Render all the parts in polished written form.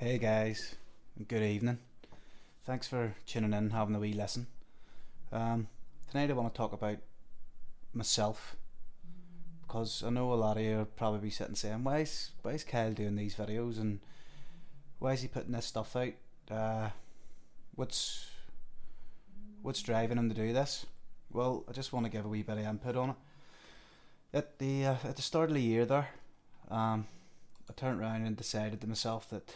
Hey guys, good evening. Thanks for tuning in and having a wee listen. Um, Tonight I want to talk about myself because I know a lot of you will probably be sitting saying, why is Kyle doing these videos and why is he putting this stuff out? Uh, what's what's driving him to do this? Well, I just want to give a wee bit of input on it. At the start of the year there, I turned around and decided to myself that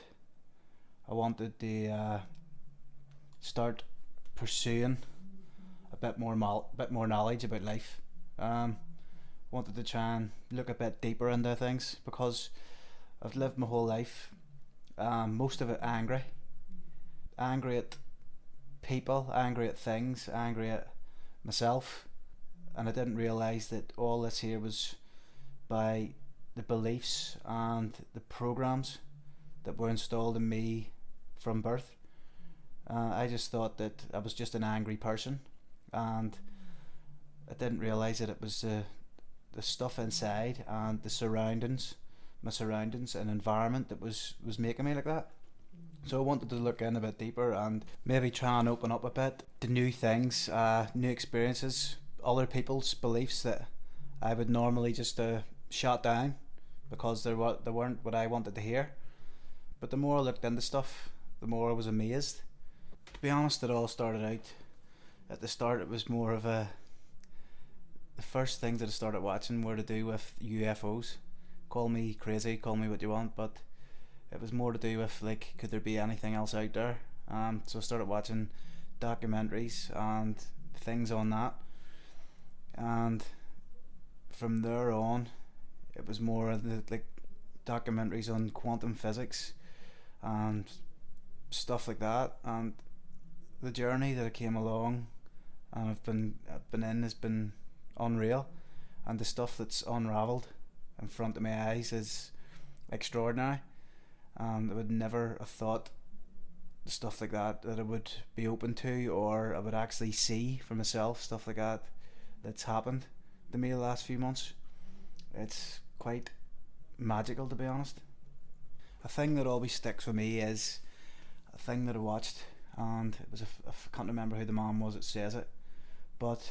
I wanted to start pursuing a bit more knowledge about life. Wanted to try and look a bit deeper into things because I've lived my whole life, most of it angry at people, angry at things, angry at myself, and I didn't realise that all this here was by the beliefs and the programs that were installed in me from birth. I just thought that I was just an angry person, and I didn't realise that it was the stuff inside and my surroundings and environment that was making me like that. So I wanted to look in a bit deeper and maybe try and open up a bit to new things, new experiences, other people's beliefs that I would normally just shut down because they weren't what I wanted to hear. But the more I looked into stuff, the more I was amazed. To be honest, it all started out at the start. It was more of the first things that I started watching were to do with UFOs. Call me crazy, call me what you want, but it was more to do with like, could there be anything else out there? So I started watching documentaries and things on that, and from there on, it was more of the like documentaries on quantum physics and stuff like that. And the journey that I came along and I've been in has been unreal, and the stuff that's unravelled in front of my eyes is extraordinary. I would never have thought the stuff like that I would be open to, or I would actually see for myself stuff like that that's happened to me the last few months. It's quite magical, to be honest. A thing that always sticks with me is a thing that I watched, and it was I can't remember who the man was that says it, but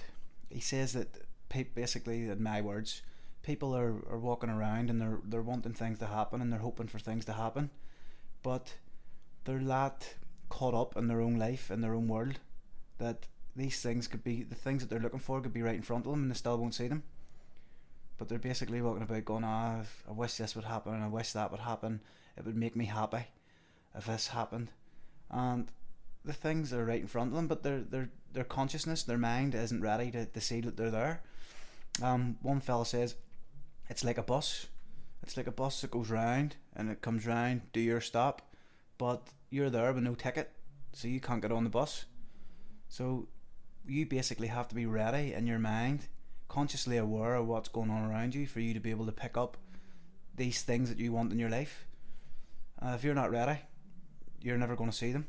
he says that basically, in my words, people are walking around and they're wanting things to happen and they're hoping for things to happen, but they're that caught up in their own life, in their own world, that these things could be, the things that they're looking for could be right in front of them and they still won't see them. But they're basically walking about going, I wish this would happen and I wish that would happen. It would make me happy if this happened. And the things are right in front of them, but their consciousness, their mind isn't ready to see that they're there. One fella says, it's like a bus. It's like a bus that goes round and it comes round to your stop, but you're there with no ticket, so you can't get on the bus. So you basically have to be ready in your mind, consciously aware of what's going on around you for you to be able to pick up these things that you want in your life. If you're not ready, you're never going to see them.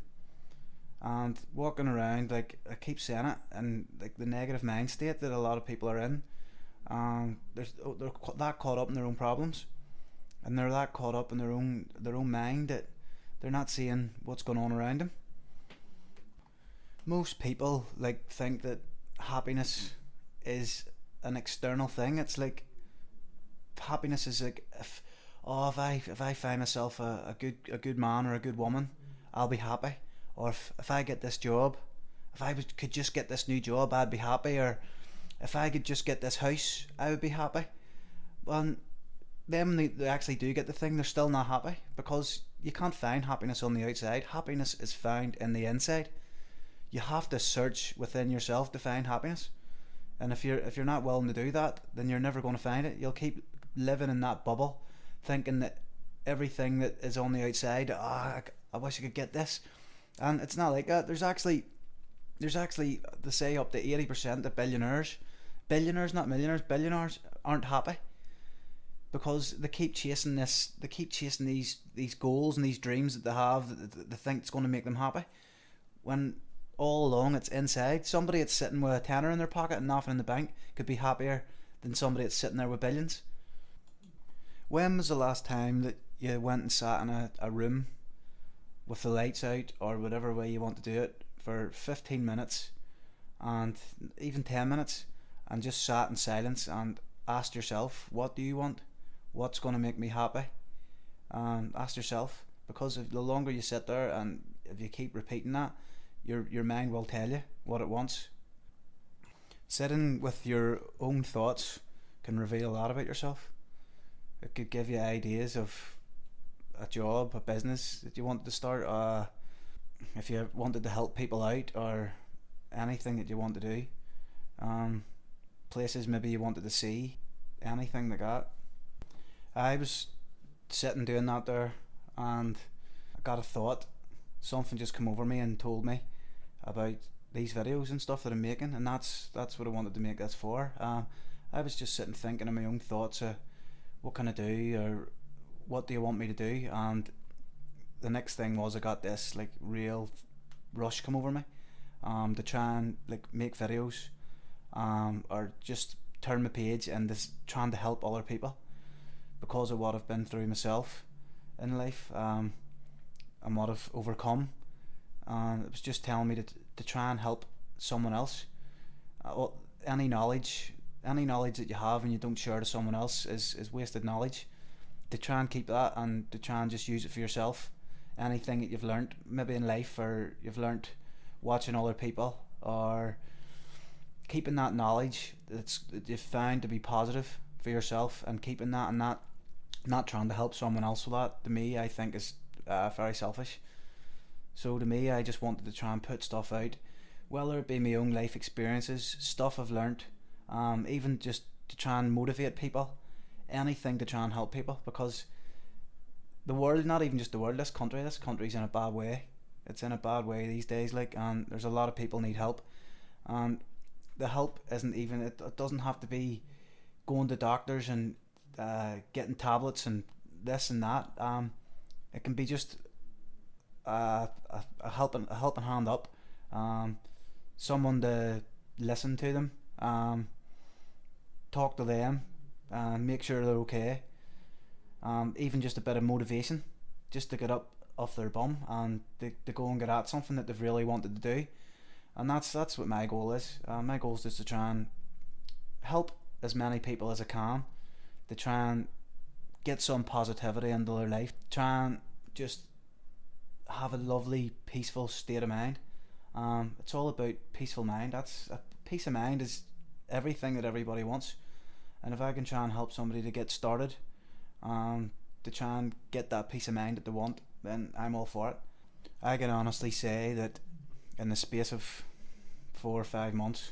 And walking around, like I keep saying it, and like the negative mind state that a lot of people are in, they're that caught up in their own problems, and they're that caught up in their own mind that they're not seeing what's going on around them. Most people like think that happiness is an external thing. It's like happiness is like if I find myself a good man or a good woman, I'll be happy. Or if I get this job, could just get this new job, I'd be happy. Or if I could just get this house, I would be happy. And then when they actually do get the thing, they're still not happy, because you can't find happiness on the outside. Happiness is found in the inside. You have to search within yourself to find happiness. And if you're not willing to do that, then you're never going to find it. You'll keep living in that bubble, thinking that everything that is on the outside, I wish I could get this. And it's not like that. There's actually they say up to 80% of billionaires, not millionaires, billionaires aren't happy, because they keep chasing these goals and these dreams that they have that they think it's going to make them happy, when all along it's inside. Somebody that's sitting with a tenner in their pocket and nothing in the bank could be happier than somebody that's sitting there with billions. When was the last time that you went and sat in a room with the lights out or whatever way you want to do it for 15 minutes and even 10 minutes, and just sat in silence and asked yourself, what do you want? What's going to make me happy? And ask yourself, because if the longer you sit there and if you keep repeating that, your mind will tell you what it wants. Sitting with your own thoughts can reveal a lot about yourself. It could give you ideas of a job, a business that you wanted to start, if you wanted to help people out, or anything that you want to do, places maybe you wanted to see, anything like that. I was sitting doing that there, and I got a thought. Something just came over me and told me about these videos and stuff that I'm making, and that's what I wanted to make this for. I was just sitting thinking of my own thoughts of what can I do, or what do you want me to do, and the next thing was I got this like real rush come over me, to try and like make videos, or just turn my page and this trying to help other people because of what I've been through myself in life, and what I've overcome. And it was just telling me to try and help someone else. Any knowledge that you have and you don't share to someone else is wasted knowledge. To try and keep that and to try and just use it for yourself. Anything that you've learnt maybe in life, or you've learnt watching other people, or keeping that knowledge that you've found to be positive for yourself, and keeping that, and not trying to help someone else with that, to me I think is very selfish. So to me, I just wanted to try and put stuff out, whether it be my own life experiences, stuff I've learnt, even just to try and motivate people, anything to try and help people, because the world, not even just the world, this country's in a bad way. It's in a bad way these days, like, and there's a lot of people need help, and the help isn't even, it doesn't have to be going to doctors and getting tablets and this and that. It can be just a helping hand up, someone to listen to them, talk to them, make sure they're okay, even just a bit of motivation, just to get up off their bum and to go and get at something that they've really wanted to do. And that's what my goal is. My goal is just to try and help as many people as I can, to try and get some positivity into their life, try and just have a lovely peaceful state of mind. It's all about peaceful mind. That's peace of mind is everything that everybody wants, and if I can try and help somebody to get started, to try and get that peace of mind that they want, then I'm all for it. I can honestly say that in the space of 4 or 5 months,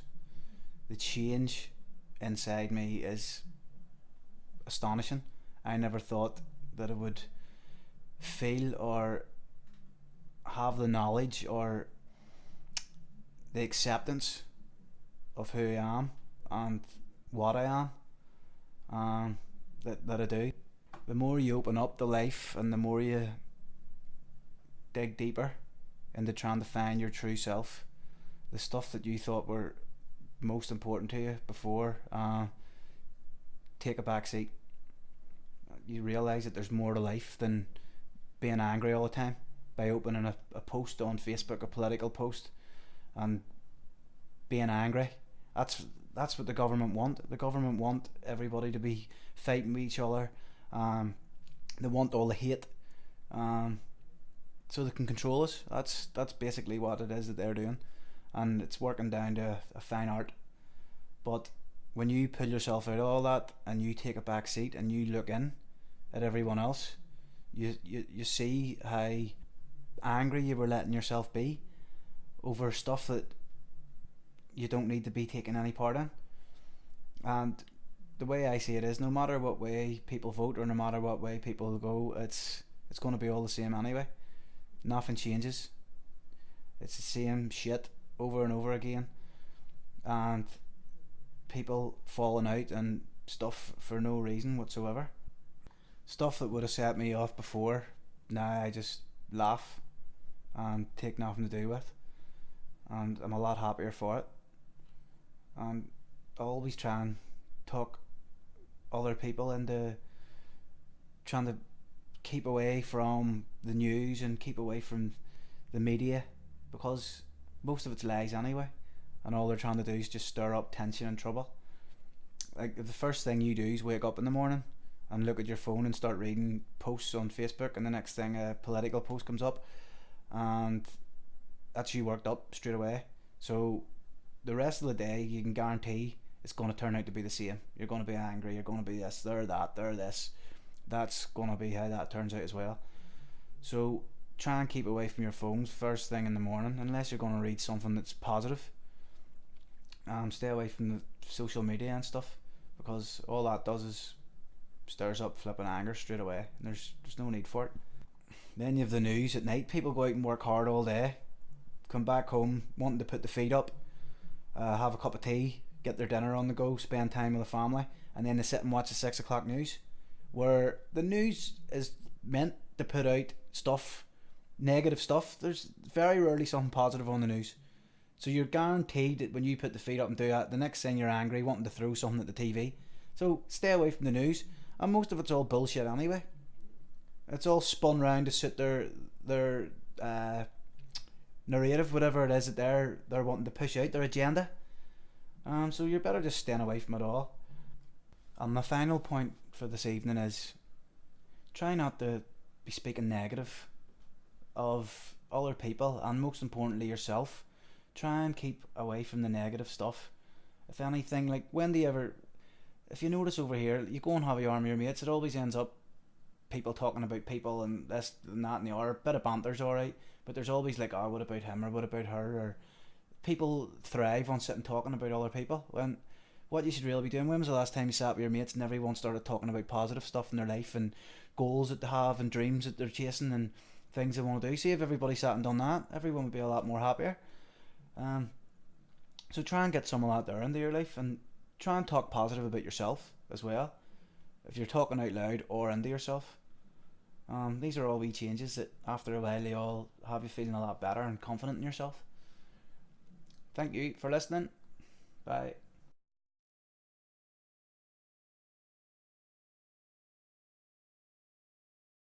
the change inside me is astonishing. I never thought that I would feel or have the knowledge or the acceptance of who I am and what I am, that I do. The more you open up to life and the more you dig deeper into trying to find your true self, the stuff that you thought were most important to you before take a back seat. You realise that there's more to life than being angry all the time by opening a post on Facebook, a political post, and being angry. That's what the government want. The government want everybody to be fighting with each other. They want all the hate, so they can control us. That's basically what it is that they're doing, and it's working down to a fine art. But when you pull yourself out of all that and you take a back seat and you look in at everyone else, you see how angry you were letting yourself be over stuff that you don't need to be taking any part in. And the way I see it is, no matter what way people vote or no matter what way people go, it's going to be all the same anyway. Nothing changes. It's the same shit over and over again, and people falling out and stuff for no reason whatsoever. Stuff that would have set me off before, now I just laugh and take nothing to do with, and I'm a lot happier for it. And I always try and talk other people into trying to keep away from the news and keep away from the media, because most of it's lies anyway, and all they're trying to do is just stir up tension and trouble. Like, if the first thing you do is wake up in the morning and look at your phone and start reading posts on Facebook, and the next thing a political post comes up, and that's you worked up straight away. So the rest of the day, you can guarantee it's going to turn out to be the same. You're going to be angry, you're going to be this, they're that, they're this. That's going to be how that turns out as well. So try and keep away from your phones first thing in the morning, unless you're going to read something that's positive. Stay away from the social media and stuff, because all that does is stirs up flipping anger straight away, and there's no need for it. Then you have the news at night. People go out and work hard all day, come back home wanting to put the feet up, have a cup of tea, get their dinner on the go, spend time with the family, and then they sit and watch the 6 o'clock news, where the news is meant to put out stuff, negative stuff. There's very rarely something positive on the news. So you're guaranteed that when you put the feet up and do that, the next thing you're angry, wanting to throw something at the TV. So stay away from the news, and most of it's all bullshit anyway. It's all spun round to suit their narrative, whatever it is that they're wanting to push out, their agenda. So you're better just staying away from it all. And my final point for this evening is, try not to be speaking negative of other people, and most importantly yourself. Try and keep away from the negative stuff. If anything, like, if you notice over here, you go and have a yarn with your mates, it always ends up people talking about people and this and that and the other. A bit of banter's alright, but there's always like, oh, what about him, or what about her, or people thrive on sitting talking about other people, when what you should really be doing, when was the last time you sat with your mates and everyone started talking about positive stuff in their life, and goals that they have, and dreams that they're chasing, and things they want to do? See, if everybody sat and done that, everyone would be a lot more happier. So try and get some of that there into your life, and try and talk positive about yourself as well, if you're talking out loud or into yourself. These are all wee changes that after a while they all have you feeling a lot better and confident in yourself. Thank you for listening. Bye.